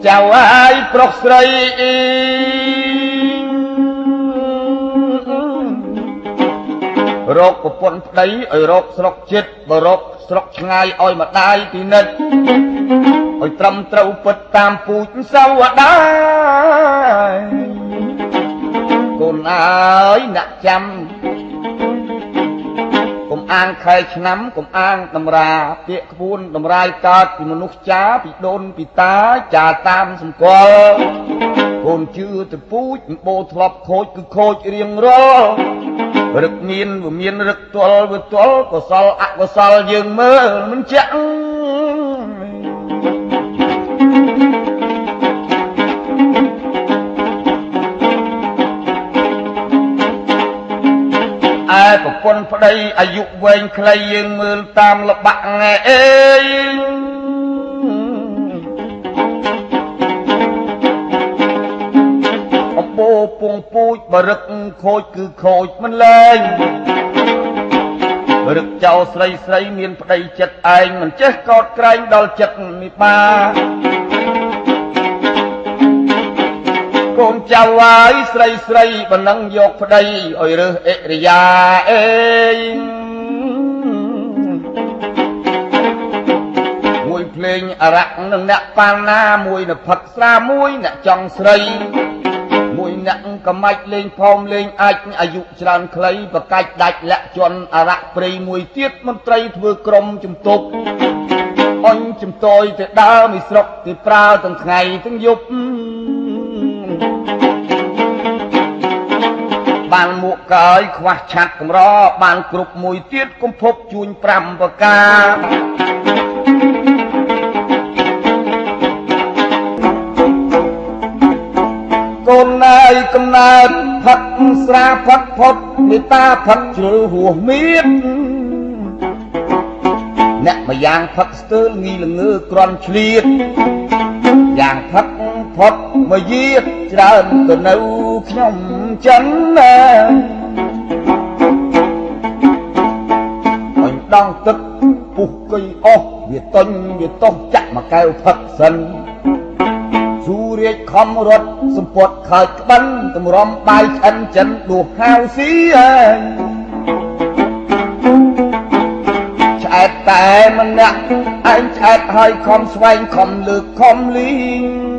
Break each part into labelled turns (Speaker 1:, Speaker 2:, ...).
Speaker 1: ចៅអាយប្រុសស្រីរកប្រពន្ធប្តីឲ្យរកស្រុកចិត្តបើរកស្រុកឆ្ងាយឲ្យម្ដាយពិនិត្យឲ្យត្រឹមត្រូវពិតតាមពូជសាវតាកូនអើយអ្នកចាំកុំអាងខែឆ្នាំកុំអាងតម្រាពាក្យក្បួនតម្រាយកើតពីមនុស្សចាពីដូនពីតាចាតាមសម្គាល់កូនជឿទៅពូជបោធ្លាប់ខូចគឺខូចរៀងរាល់រឹកមានវាមានរឹកទាល់វាទាល់កុសលអកុសលយើងមើលមិនចាក់ឯប្រពន្ធប្តីអាយុវែងខ្លីយើងមើលតាមលបាក់ងអេអំបូរពងពូជបរឹកខូចគឺខូចមិនលែងរឹកចៅស្រីស្រីមានប្តីចិត្តឯងមិនចេះកោតក្រែងដល់ចិត្តនេះកូនចៅហើយស្រីស្រីបនឹងយកប្តីឲ្យរើសអិរិយាអេមួយភ្លេងអរៈនឹងអ្នកប៉ាណាមួយនៅផឹកស្រាមួយអ្នកចង់ស្រីមួយអ្នកកមាច់លេងផោមលេងអាចអាយុច្រើនខ្លីប្រកាច់ដាច់លាក់ជន់អរៈព្រៃមួយទៀតមន្ត្រីធ្វើក្រុមជំទប់អញជំតយទៅដើរមីស្រុកទីប្រើទាំងថ្ងៃទាំងយប់បានមួកកើយខ្វះឆាត់កម្របានគ្រប់មួយទៀតគំភពជួញ5ប្រការកូនណាយកំណើតផឹកស្រាផឹកផុតមេតាផឹកជ្រុលហួសមៀតអ្នកម្យ៉ាងផឹកស្ទើរងីល្ងើក្រន់ឆ្លៀតយ៉ាងផឹកផុតមកយាច្រើនទៅនៅខ្ញុំចិនណាអញដងទឹកពុះកុយអស់វាតុញវាតោះចាក់មកកែវផឹកសិនស៊ូរាជខំរត់សម្ពត់ខើចក្បិនតម្រាំបាយឆ្អិនចិនដួសហាវស៊ីឆ្អែតតែម្នាក់ឯងឆ្អែតហើយខំស្វែងខំលើកខំលីង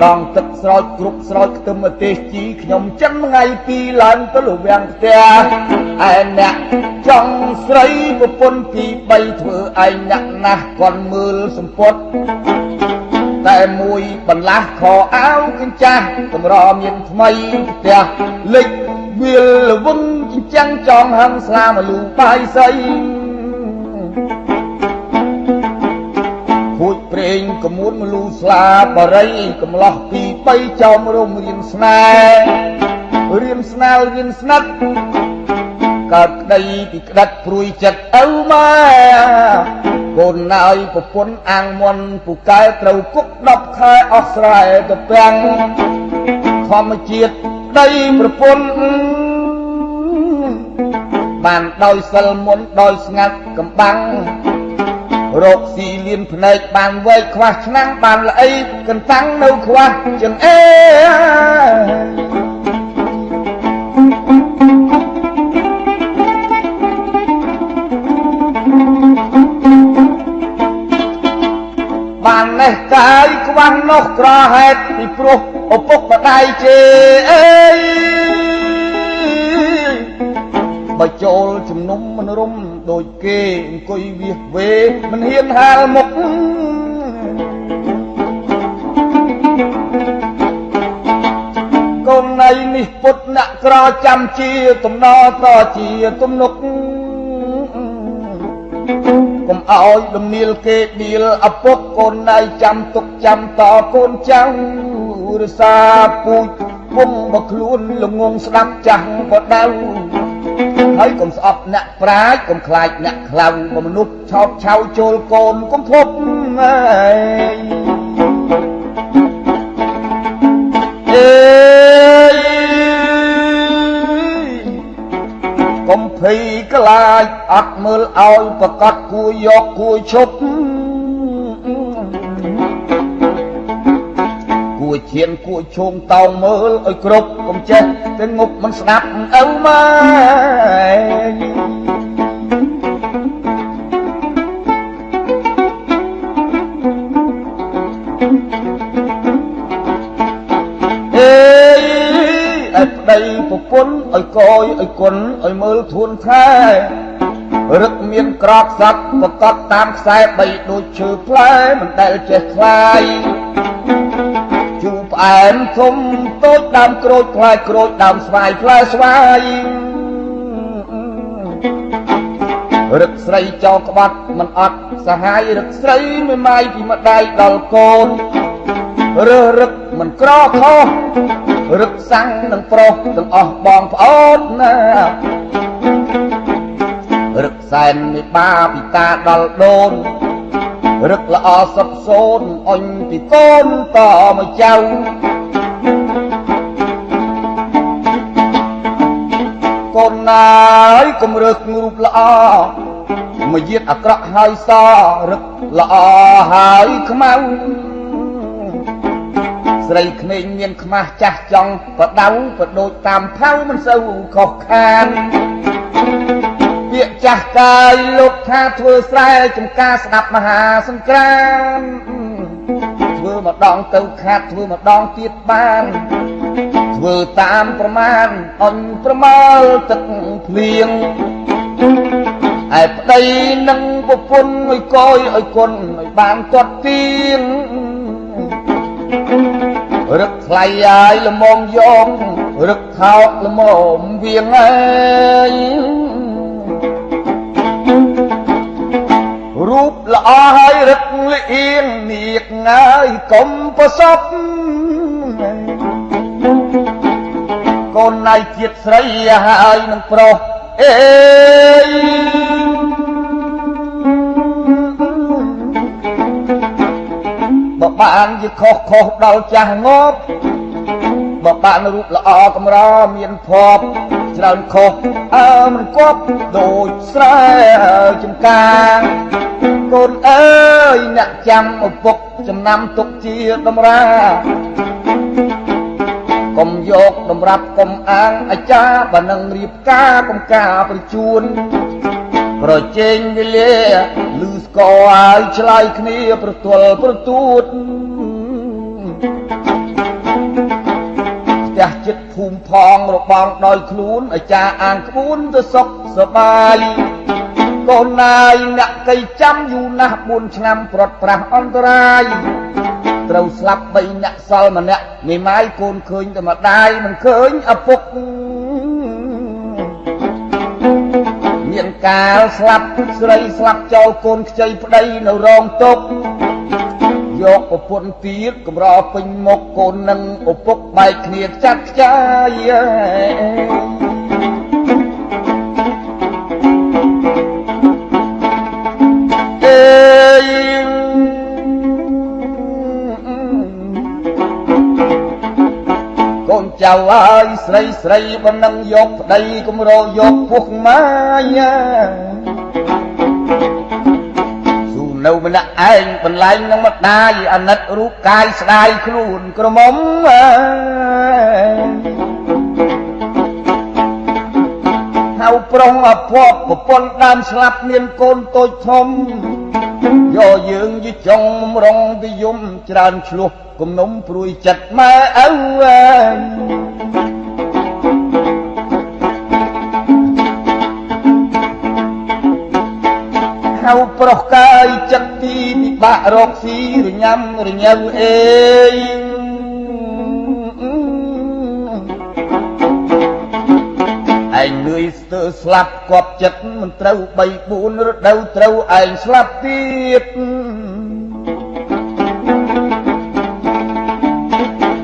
Speaker 1: ដងទឹកស្រោចគ្រប់ស្រោចខ្ទឹមម្ទេសជីខ្ញុំចិនថ្ងៃពីឡើងទៅលវាំងផ្ទះឯអ្នកចង់ស្រីប្រពន្ធពី3ធ្វើឯងអ្នកណាស់គាត់មើលសម្ពត់តែមួយបន្លាស់ខោអាវកញ្ចាស់កម្រមានថ្មីផ្ទះលិចវាលវឹងចិញ្ចាំងចងហឹងស្លាមលូបាយសៃខូចព្រេងកមួនមលូស្លាបរិយកំឡោះពី3ចោមរំរៀនស្នេហ៍រៀនស្នាលរៀនស្និទ្ធកើតក្តីពីក្តិតព្រួយចិត្តឪម៉ែកូនណាយប្រពន្ធអាងមន់ពូកែត្រូវគុក10ខែអស់ស្រែទៅពាំងធម្មជាតិដីប្រពន្ធបានដោយសិលមុនដោយស្ងាត់កំបាំងរោគស៊ីលៀនភ្នែកបានវែកខ្វះឆ្នាំងបានល្អីកន្តាំងនៅខ្វះចង្អេបាននេះកាយខ្វះនោះក្រហេតុពីព្រោះឪពុកម្ដាយជេអេបើចូលជំនុំមិនរុំដូចគេអង្គុយវាសវេមិនហ៊ានហាលមុខកូនណៃនេះពុតអ្នកក្រចាំជាទំនរតជាទំនុកកុំឲ្យដំនាលគេដៀលឪពុកកូនណៃចាំទុកចាំតកូនចៅរសាពូជពុំបើខ្លួនល្ងងស្ដាប់ចាស់ក៏ដៅហើយកុំស្អប់អ្នកប្រាជ្ញកុំខ្លាចអ្នកខ្លាំងបើមនុស្សឆោតឆៅចូលកូនកុំភពអេកុំភ័យខ្លាចអត់មើលឲ្យប្រកាសគួរយកគួរឈប់ ួយឈានគួយឈោងតោងមើលឲ្យគ្រប់កុំចេះតែងប់មិនស្ដាប់ឪម៉ែប្តីប្រពន្ធឲ្យកយឲ្យគុណឲ្យមើលធួនថែរឹកមានក្របសត្វប្រកបតាមខ្សែបីដូចឈើផ្លែមិនដែលចេះខ្លាយជូផ្អែមធំតូចដើមក្រូចផ្លែក្រូចដើមស្វាយផ្លែស្វាយរឹកស្រីចោលក្បាត់មិនអត់សហាយរឹកស្រីមិនម៉ាយពីម្ដាយដល់កូនរើសរឹកមិនក្រខុសរឹកសាំងនឹងប្រុសទាំងអស់បងប្អូនណារឹកសែនមេបាពីតាដល់ដូនរឹកល្អសុខសូនអញពីកូនតមកចៅកូនណាយកុំរើសរូបល្អមកយាតអាក្រក់ហើយសរឹកល្អហើយខ្មៅស្រីក្មេងមានខ្មាស់ចាស់ចង់បដៅបដូចតាមផៅមិនសូវខុសខានពាក្យចាស់កាយលោកថាធ្វើស្រែចំការស្ដាប់មហាសង្គ្រាមធ្វើម្ដងទៅខាត់ធ្វើម្ដងទៀតបានធ្វើតាមប្រមាណអញប្រមាលទឹកភ្លៀងឯប្តីនឹងប្រពន្ធឲ្យកយឲ្យគុណឲ្យបានគាត់ទៀងរឹកថ្លៃហើយល្មមយករឹកថោកល្មមវៀងហើយរូបល្អហើយរឹកលៀងនាគងាយកុំប្រសពកូនណៃជាតិស្រីហើយនឹងប្រុសអេបើបានជាខុសដល់ចាស់ងប់បើបានរូបល្អកម្រមានភ័ព្វច្រើនខុសមិនគប់ដូចស្រែចំការកូនអើយអ្នកចាំឪពុកចំណាំទុកជាតម្រាកុំយកតម្រាប់កុំអាងអាចារ្យបើនឹងរៀបការកុំការប្រជូនប្រជែងវេលាលឺស្គរហើយឆ្លើយគ្នាប្រទល់ប្រទូតផ្ទះចិត្តភូមិផងរបងដោយខ្លួនអាចារ្យអានក្បួនទៅសុខសប្បាយកូនណាយអ្នកកៃចាំយូរណាស់4ឆ្នាំប្រត់ប្រាស់អន្តរាយត្រូវស្លាប់3អ្នកសល់ម្នាក់មេម៉ាយកូនឃើញតែម្ដាយមិនឃើញឪពុកមានកាលស្លាប់ស្រីស្លាប់ចោលកូនខ្ចីប្តីនៅរងទុកយកប្រពន្ធទៀតកម្រពេញមុខកូននឹងឪពុកបែកគ្នាចាត់ខ្ចាយកូនចៅហើយស្រីបើនឹងយកប្តីកម្រយកពុះម៉ាយានៅម្នាក់ឯងបន្លែងនឹងម្ដាយអាណិតរូបកាយស្ដាយខ្លួនក្រមុំហៅប្រុងអភ័ព្វប្រពន្ធដើមស្លាប់មានកូនតូចធំយកយើងយីចង់រងទៅយំច្រើនឆ្លោះគំនុំព្រួយចិត្តម៉ែឪហៅប្រុសកាយចិត្តទីពិបាករកស៊ីរញ៉ាំរញ៉ៅអេឯងលឿយស្ទើស្លាប់គប់ចិត្តមិនត្រូវ3 4រដូវត្រូវឯងស្លាប់ទៀត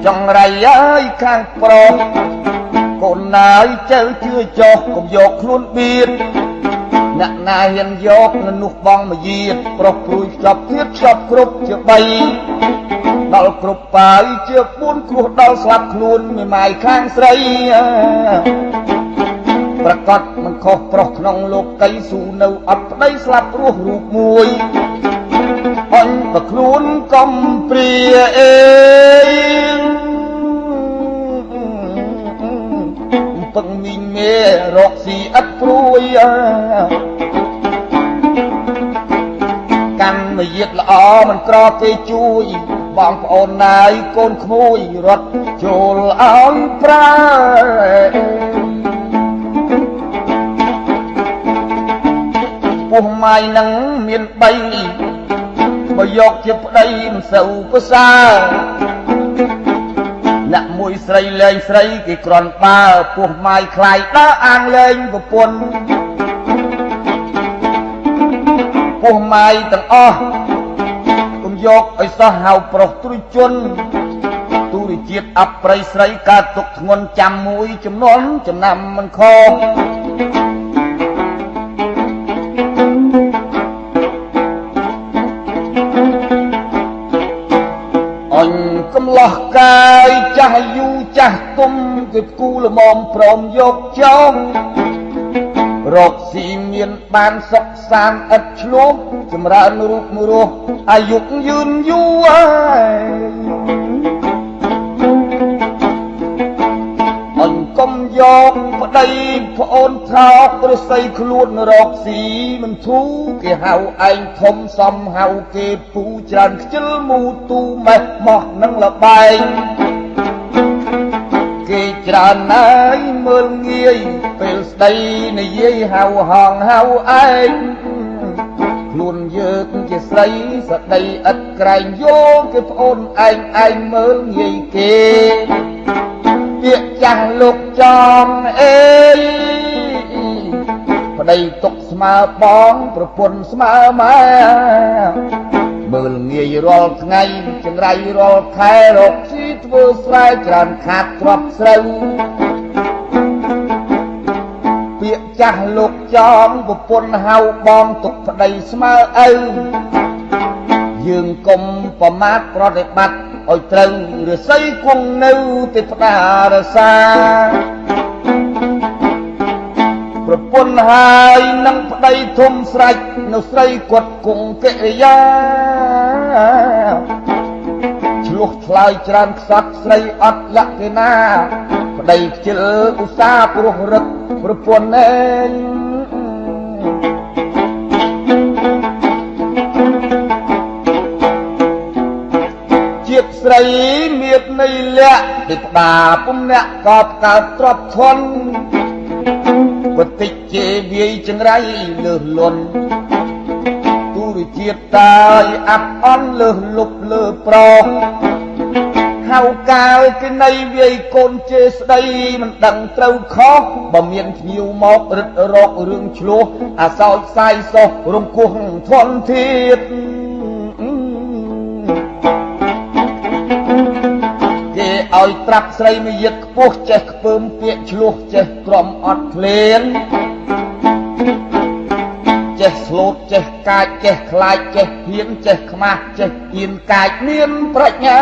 Speaker 1: ចង្រៃអើយខាងប្រុសកូនណាយចៅជឿចោះកុំយកខ្លួនបៀតអ្នកណាហ៊ានយកនោះបងមកយាតប្រុសព្រួយខ្ចប់ទៀតខ្ចប់គ្រប់ជា3ដល់គ្រប់បាយជា4គ្រោះដល់ស្លាប់ខ្លួនមេម៉ាយខាងស្រីប្រកាសមិនខុសប្រុសក្នុងលោកីស៊ូនៅអត់ប្តីស្លាប់រស់រូបមួយអញបើខ្លួនកុំព្រាអេ ងារកស៊ីឥតព្រួយកាន់មកយាតល្អមិនក្រគេជួយបងប្អូនណាយកូនក្មួយរត់ចូលឲ្យប្រើពោះម៉ាយនឹងមាន3បើយកជាប្តីមិនសូវប្រសើរអ្នកមួយស្រីលែងស្រីគេក្រន់បើពោះម៉ាយខ្លាយដើរអាងលែងប្រពន្ធពោះម៉ាយទាំងអស់គុំយកឲ្យសោះហៅប្រុសទ្រុយជនទូរជាតិអប្រិយស្រីកើតទុកធ្ងន់ចាំមួយចំនួនចំណាំមិនខុសអញកំឡោះកាយចាស់យូចាស់ទុំគឺគូល្មមព្រមយកចោលរកស៊ីមានបានសុខសាន្តឥតឆ្លោះចម្រើនរូបរស់អាយុយឺនយូរអញកុំយកប្តីប្អូនថោកឬស្អីខ្លួនរកស៊ីមិនធូរគេហៅឯងធំសំហៅគេពូច្រើនខ្ជិលមូទូម៉េះម៉ោះនឹងលបែងគេច្រើនណាយមើលងាយពេលស្ដីនិយាយហៅហងហៅឯងខ្លួនយើងជាស្រីស្ដីឥតក្រែងយកគេប្អូនឯងមើលងាយគេពាក្យចាស់លោកចំអេប្តីទុកស្មើបងប្រពន្ធស្មើម៉ែមើលងាយរាល់ថ្ងៃចង្រៃរាល់ខែរកស៊ីធ្វើស្រែច្រើនខាតទ្រព្យស្រូវពាក្យចាស់លោកចំប្រពន្ធហៅបងទុកប្តីស្មើឪយើងកុំប្រមាថប្រតិបត្តិឲ្យត្រូវឬសីគង់នៅទេវតារសាប្រពន្ធហើយនឹងប្តីធំស្រេចនៅស្រីគាត់គង់កិរិយាឆ្លោះឆ្លើយច្រើនខ្សត់ស្រីអត់លក្ខណាប្តីខ្ជិលឧស្សាហ៍ព្រោះរឹកប្រពន្ធឯងជាតិស្រីមៀតនៃលក្ខទេវតាពុំអ្នកកបកើតទ្របធន់បតិជេវាយចង្រៃលើសលន់ទូរជាតិតាយអាប់អន់លើសលុបលើប្រុសហៅកាលគេនៃវាយកូនជេស្ដីមិនដឹងត្រូវខុសបើមានភ្ញៀវមករឹតរករឿងឆ្លោះអាសោចសាយសោះរំគោះធន់ធាតគេឲ្យត្រាប់ស្រីមួយយិតខ្ពស់ចេះខ្ពើមពាកឆ្លោះចេះក្រំអត់ភ្លេនចេះស្លូតចេះកាចចេះខ្លាចចេះហ៊ានចេះខ្មាស់ចេះហ៊ានកាចមានប្រាជ្ញា